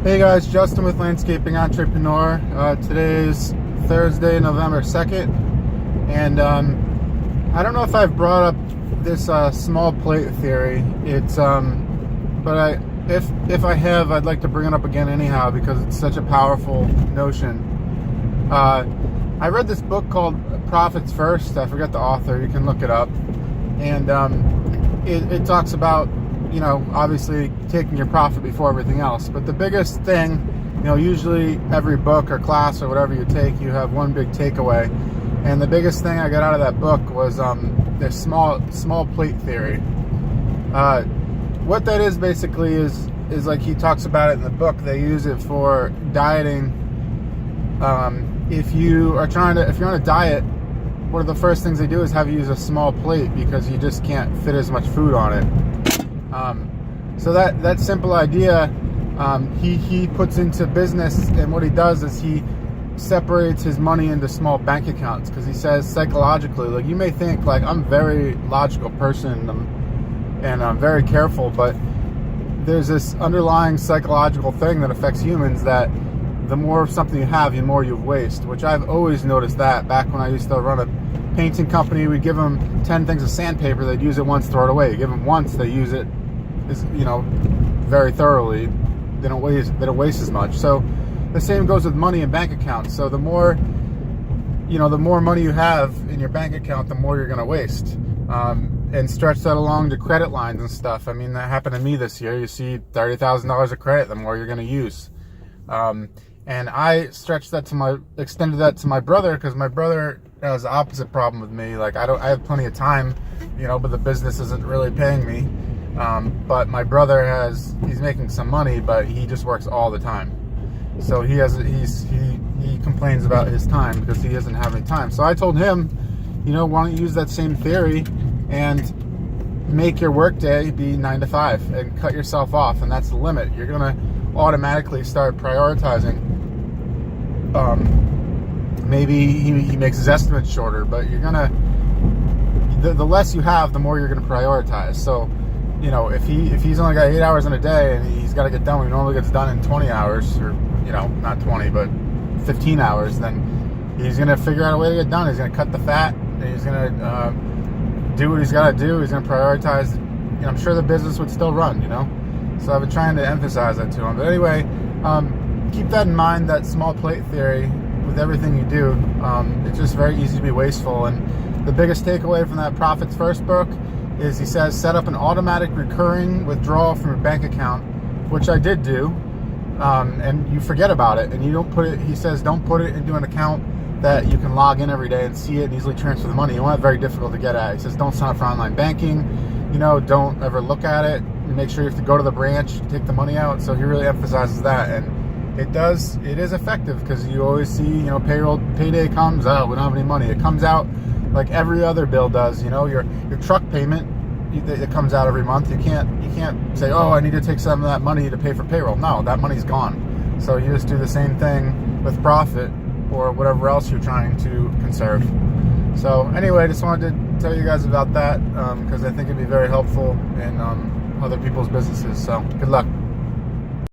Hey guys, Justin with Landscaping Entrepreneur. Today is Thursday, November 2nd, and I don't know if I've brought up this small plate theory. It's but if I have, I'd like to bring it up again anyhow because it's such a powerful notion. I read this book called Profits First. I forget the author. You can look it up, and it talks about, you know, obviously taking your profit before everything else. But the biggest thing, you know, usually every book or class or whatever you take, you have one big takeaway. And the biggest thing I got out of that book was this small plate theory. What that is basically is like he talks about it in the book. They use it for dieting. If you're on a diet, one of the first things they do is have you use a small plate because you just can't fit as much food on it. So that simple idea, he puts into business, and what he does is he separates his money into small bank accounts, because he says psychologically, like, you may think like I'm a very logical person and I'm very careful, but there's this underlying psychological thing that affects humans, that the more of something you have, the more you waste, which I've always noticed that. Back when I used to run a painting company, we'd give them 10 things of sandpaper, they'd use it once, throw it away. You give them once, they use it, you know, very thoroughly. They don't waste as much. So the same goes with money and bank accounts. So the more money you have in your bank account, the more you're going to waste. And stretch that along to credit lines and stuff. I mean, that happened to me this year. You see $30,000 of credit, the more you're going to use. And I extended that to my brother, because my brother has the opposite problem with me. Like, I have plenty of time, you know, but the business isn't really paying me. But my brother he's making some money, but he just works all the time. So he complains about his time because he doesn't have any time. So I told him, you know, why don't you use that same theory and make your work day be 9 to 5 and cut yourself off, and that's the limit. You're gonna automatically start prioritizing. Maybe he makes his estimates shorter, but you're gonna, the less you have, the more you're gonna prioritize. So, you know, if he's only got 8 hours in a day and he's got to get done when he normally gets done in 20 hours, or, you know, not 20 but 15 hours, then he's gonna figure out a way to get done. He's gonna cut the fat, and he's gonna do what he's got to do. He's gonna prioritize. And I'm sure the business would still run, you know. So I've been trying to emphasize that to him. But anyway, keep that in mind, that small plate theory, with everything you do. It's just very easy to be wasteful. And the biggest takeaway from that Profits First book is, he says, set up an automatic recurring withdrawal from your bank account, which I did do. And you forget about it, and you don't put it, he says, don't put it into an account that you can log in every day and see it and easily transfer the money. You want it very difficult to get at. He says, don't sign up for online banking. You know, don't ever look at it. Make sure you have to go to the branch to take the money out. So he really emphasizes that, and it is effective, because you always see, you know, payday comes out, we don't have any money. It comes out like every other bill does. You know, your truck payment, it comes out every month. You can't say, oh, I need to take some of that money to pay for payroll. No, that money's gone. So you just do the same thing with profit or whatever else you're trying to conserve. So anyway, I just wanted to tell you guys about that, because I think it'd be very helpful in other people's businesses. So good luck.